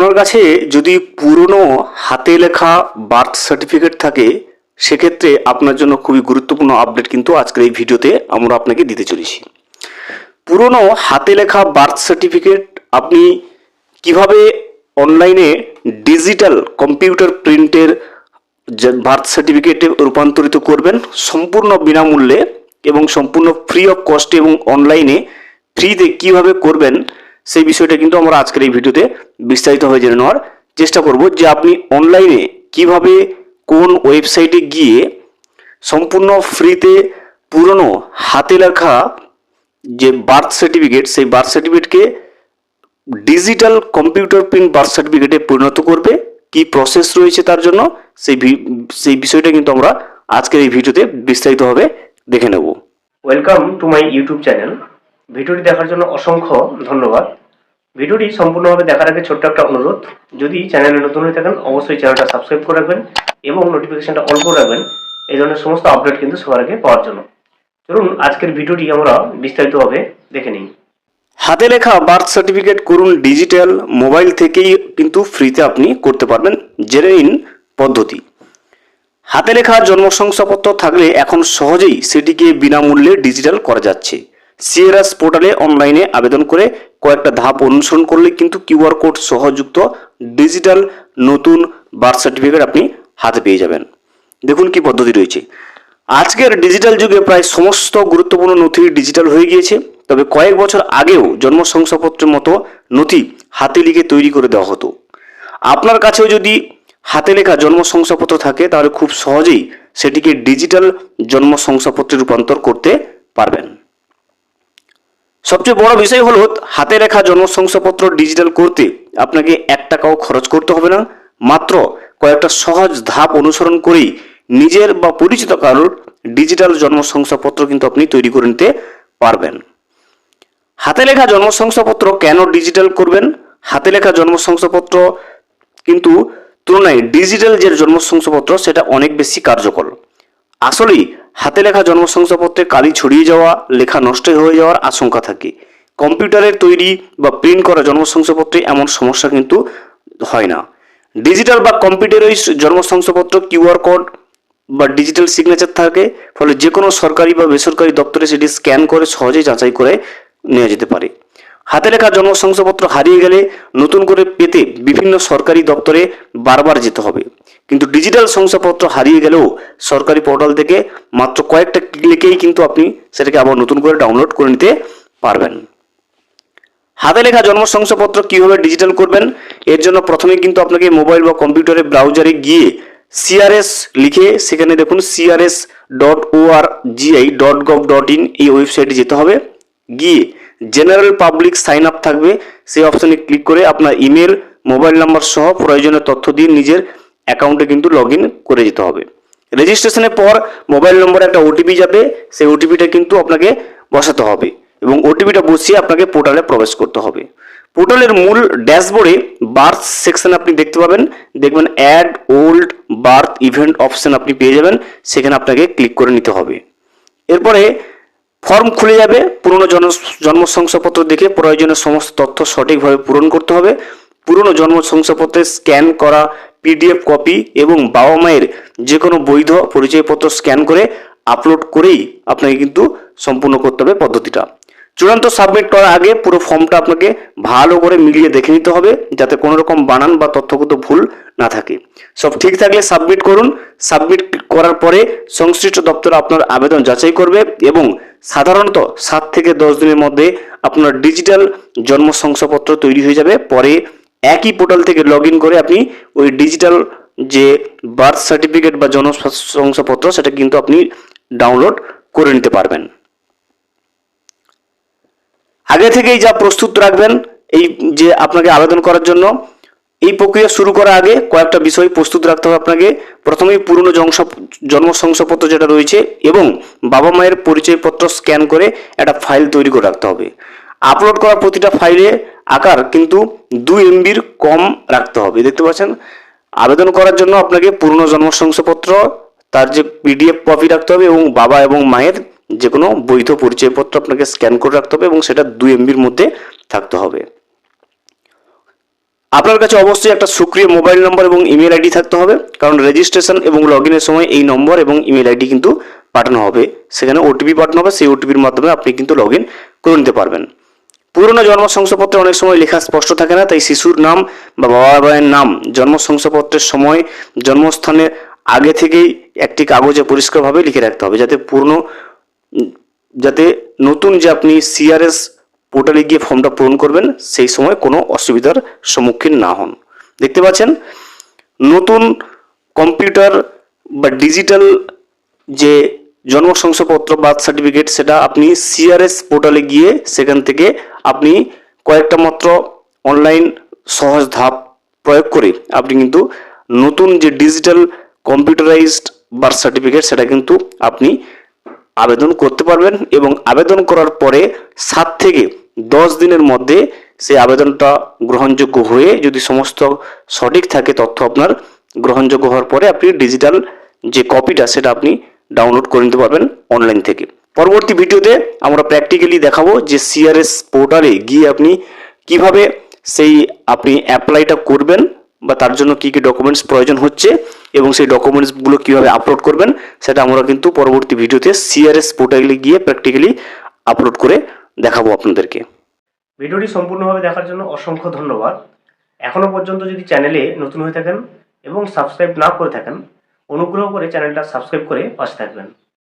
আপনার কাছে যদি পুরনো হাতে লেখা বার্থ সার্টিফিকেট থাকে সেক্ষেত্রে আপনার জন্য খুবই গুরুত্বপূর্ণ আপডেট কিন্তু আজকের এই ভিডিওতে আমরা আপনাকে দিতে চলেছি। পুরনো হাতে লেখা বার্থ সার্টিফিকেট আপনি কিভাবে অনলাইনে ডিজিটাল কম্পিউটার প্রিন্টের বার্থ সার্টিফিকেটে রূপান্তরিত করবেন সম্পূর্ণ বিনামূল্যে এবং সম্পূর্ণ ফ্রি অফ কস্টে এবং অনলাইনে ফ্রিতে কিভাবে করবেন সেই বিষয়টা কিন্তু আমরা আজকের এই ভিডিওতে বিস্তারিতভাবে জেনে নেওয়ার চেষ্টা করব যে আপনি অনলাইনে কিভাবে কোন ওয়েবসাইটে গিয়ে সম্পূর্ণ ফ্রিতে পুরনো হাতে লেখা যে বার্থ সার্টিফিকেট সেই বার্থ সার্টিফিকেটকে ডিজিটাল কম্পিউটার প্রিন্ট বার্থ সার্টিফিকেটে পরিণত করবে, কি প্রসেস রয়েছে তার জন্য সেই বিষয়টা কিন্তু আমরা আজকের এই ভিডিওতে বিস্তারিতভাবে দেখে নেব। Welcome to my YouTube channel. ভিডিওটি দেখার জন্য অসংখ্য ধন্যবাদ। ভিডিওটি সম্পূর্ণভাবে দেখার আগে ছোট্ট একটা অনুরোধ, যদি চ্যানেলে নতুন হয়ে থাকেন অবশ্যই চ্যানেলটা সাবস্ক্রাইব করে রাখবেন এবং নোটিফিকেশনটা অন করে রাখবেন এই ধরনের সমস্ত আপডেট কিন্তু সবার আগে পাওয়ার জন্য। চলুন আজকের ভিডিওটি আমরা বিস্তারিতভাবে দেখে নিই। হাতে লেখা বার্থ সার্টিফিকেট করুন ডিজিটাল, মোবাইল থেকেই কিন্তু ফ্রিতে আপনি করতে পারবেন। জেনে নিন পদ্ধতি। হাতে লেখা জন্ম শংসাপত্র থাকলে এখন সহজেই সেটিকে বিনামূল্যে ডিজিটাল করা যাচ্ছে। সিআরএস পোর্টালে অনলাইনে আবেদন করে কয়েকটা ধাপ অনুসরণ করলে কিন্তু কিউআর কোড সহযুক্ত ডিজিটাল নতুন বার্থ সার্টিফিকেট আপনি হাতে পেয়ে যাবেন। দেখুন কি পদ্ধতি রয়েছে। আজকের ডিজিটাল যুগে প্রায় সমস্ত গুরুত্বপূর্ণ নথি ডিজিটাল হয়ে গিয়েছে, তবে কয়েক বছর আগেও জন্ম শংসাপত্রের মতো নথি হাতে লিখে তৈরি করে দেওয়া হতো। আপনার কাছেও যদি হাতে লেখা জন্ম শংসাপত্র থাকে তাহলে খুব সহজেই সেটিকে ডিজিটাল জন্ম শংসাপত্রে রূপান্তর করতে পারবেন। সবচেয়ে বড় বিষয় হলো হাতে লেখা জন্ম শংসাপত্র ডিজিটাল করতে আপনাকে 1 টাকাও খরচ করতে হবে না। মাত্র কয়েকটা সহজ ধাপ অনুসরণ করেই নিজের বা পরিচিত কারোর ডিজিটাল জন্ম শংসাপত্র কিন্তু আপনি তৈরি করে নিতে পারবেন। হাতে লেখা জন্ম শংসাপত্র কেন ডিজিটাল করবেন? হাতে লেখা জন্ম শংসাপত্র কিন্তু তুলনায় ডিজিটাল যে জন্ম শংসাপত্র সেটা অনেক বেশি কার্যকর। আসলেই হাতে লেখা জন্ম শংসাপত্রে কালি ছড়িয়ে যাওয়া, লেখা নষ্ট হয়ে যাওয়ার আশঙ্কা থাকে। কম্পিউটারের তৈরি বা প্রিন্ট করা জন্ম শংসাপত্রে এমন সমস্যা কিন্তু হয় না। ডিজিটাল বা কম্পিউটারাইজড জন্ম শংসাপত্র কিউআর কোড বা ডিজিটাল সিগনেচার থাকে, ফলে যে কোনো সরকারি বা বেসরকারি দপ্তরে সেটি স্ক্যান করে সহজেই যাচাই করে নেওয়া যেতে পারে। হাতে লেখা জন্ম শংসাপত্র হারিয়ে গেলে নতুন করে পেতে বিভিন্ন সরকারি দপ্তরে বারবার যেতে হবে, কিন্তু ডিজিটাল শংসাপত্র হারিয়ে গেলেও সরকারি পোর্টাল থেকে মাত্র কয়েকটা ক্লিকেই কিন্তু আপনি সেটাকে আবার নতুন করে ডাউনলোড করে নিতে পারবেন। হাতে লেখা জন্ম শংসাপত্র কীভাবে ডিজিটাল করবেন? এর জন্য প্রথমে কিন্তু আপনাকে মোবাইল বা কম্পিউটারে ব্রাউজারে গিয়ে সিআরএস লিখে সেখানে দেখুন crs.orgi.gov.in এই ওয়েবসাইটে যেতে হবে। গিয়ে জেনারেল পাবলিক সাইন আপ থাকবে, সেই অপশানে ক্লিক করে আপনার ইমেল, মোবাইল নাম্বার সহ প্রয়োজনীয় তথ্য দিয়ে নিজের অ্যাকাউন্টে কিন্তু লগ ইন করে যেতে হবে। রেজিস্ট্রেশনের পর মোবাইল নম্বরে একটা ওটিপি যাবে, সেই ওটিপিটা কিন্তু আপনাকে বসাতে হবে এবং ওটিপিটা বসিয়ে আপনাকে পোর্টালে প্রবেশ করতে হবে। পোর্টালের মূল ড্যাশবোর্ডে বার্থ সেকশন আপনি দেখতে পাবেন, দেখবেন add old birth event option আপনি পেয়ে যাবেন, সেখানে আপনাকে ক্লিক করে নিতে হবে। এরপরে ফর্ম খুলে যাবে, পুরনো জন্ম শংসাপত্র দেখে প্রয়োজনীয় সমস্ত তথ্য সঠিকভাবে পূরণ করতে হবে। পুরনো জন্ম শংসাপত্রে স্ক্যান করা পিডিএফ কপি এবং বাবা মায়ের যে কোনো বৈধ পরিচয়পত্র স্ক্যান করে আপলোড করেই আপনাকে কিন্তু সম্পূর্ণ করতে হবে পদ্ধতিটা। চূড়ান্ত সাবমিট করার আগে পুরো ফর্মটা আপনাকে ভালো করে মিলিয়ে দেখে নিতে হবে যাতে কোনো রকম বানান বা তথ্যগত ভুল না থাকে। সব ঠিক থাকলে সাবমিট করুন। সাবমিট করার পরে সংশ্লিষ্ট দপ্তর আপনার আবেদন যাচাই করবে এবং সাধারণত 7 থেকে 10 দিনের মধ্যে আপনার ডিজিটাল জন্ম শংসাপত্র তৈরি হয়ে যাবে। পরে একই পোর্টাল থেকে লগ ইন করে আপনি ওই ডিজিটাল যে বার্থ সার্টিফিকেট বা জন্ম শংসাপত্র সেটা কিন্তু আপনি ডাউনলোড করে নিতে পারবেন। আগে থেকেই যা প্রস্তুত রাখবেন এই যে আপনাকে আবেদন করার জন্য, এই প্রক্রিয়া শুরু করার আগে কয়েকটা বিষয় প্রস্তুত রাখতে হবে আপনাকে। প্রথমেই পুরনো জন্ম শংসাপত্র যেটা রয়েছে এবং বাবা মায়ের পরিচয়পত্র স্ক্যান করে একটা ফাইল তৈরি করে রাখতে হবে। আপলোড করা প্রতিটা ফাইলে আকার কিন্তু 2 MBর কম রাখতে হবে। দেখতে পাচ্ছেন, আবেদন করার জন্য আপনাকে পুরনো জন্ম শংসাপত্র তার যে পিডিএফ কপি রাখতে হবে এবং বাবা এবং মায়ের যে কোনো বৈধ পরিচয়পত্র আপনাকে স্ক্যান করে রাখতে হবে এবং সেটা 2 MBর মধ্যে থাকতে হবে। আপনার কাছে অবশ্যই একটা সক্রিয় মোবাইল নম্বর এবং ইমেল আইডি থাকতে হবে, কারণ রেজিস্ট্রেশন এবং লগ ইনের সময় এই নম্বর এবং ইমেল আইডি কিন্তু পাঠানো হবে, সেখানে ওটিপি পাঠানো হবে, সেই ওটিপির মাধ্যমে আপনি কিন্তু লগ ইন করে নিতে পারবেন। পুরনো জন্ম শংসাপত্রে অনেক সময় লেখা স্পষ্ট থাকে না, তাই শিশুর নাম বা বাবা মায়ের নাম জন্ম শংসাপত্রের সময় জন্মস্থানের আগে থেকেই একটি কাগজে পরিষ্কারভাবে লিখে রাখতে হবে, যাতে নতুন যে আপনি সিআরএস পোর্টালে গিয়ে ফর্মটা পূরণ করবেন সেই সময় কোনো অসুবিধার সম্মুখীন না হন। দেখতে পাচ্ছেন নতুন কম্পিউটার বা ডিজিটাল যে জন্ম শংসাপত্র বার্থ সার্টিফিকেট, সেটা আপনি সিআরএস পোর্টালে গিয়ে সেখান থেকে আপনি কয়েকটা মাত্র অনলাইন সহজ ধাপ প্রয়োগ করে আপনি কিন্তু নতুন যে ডিজিটাল কম্পিউটারাইজড বার্থ সার্টিফিকেট সেটা কিন্তু আপনি আবেদন করতে পারবেন, এবং আবেদন করার পরে 7 থেকে 10 দিনের মধ্যে সেই আবেদনটা গ্রহণযোগ্য হয়ে, যদি সমস্ত সঠিক থাকে তথ্য আপনার গ্রহণযোগ্য হওয়ার পরে আপনি ডিজিটাল যে কপিটা সেটা আপনি ডাউনলোড করে নিতে পারবেন অনলাইন থেকে। পরবর্তী ভিডিওতে আমরা প্র্যাকটিক্যালি দেখাবো যে সিআরএস পোর্টালে গিয়ে আপনি কিভাবে সেই আপনি অ্যাপ্লাইটা করবেন বা তার জন্য কী কী ডকুমেন্টস প্রয়োজন হচ্ছে এবং সেই ডকুমেন্টসগুলো কীভাবে আপলোড করবেন, সেটা আমরা কিন্তু পরবর্তী ভিডিওতে সিআরএস পোর্টালে গিয়ে প্র্যাকটিক্যালি আপলোড করে দেখাবো আপনাদেরকে। ভিডিওটি সম্পূর্ণভাবে দেখার জন্য অসংখ্য ধন্যবাদ। এখনও পর্যন্ত যদি চ্যানেলে নতুন হয়ে থাকেন এবং সাবস্ক্রাইব না করে থাকেন, অনুগ্রহ করে চ্যানেলটা সাবস্ক্রাইব করে পাশে থাকবেন।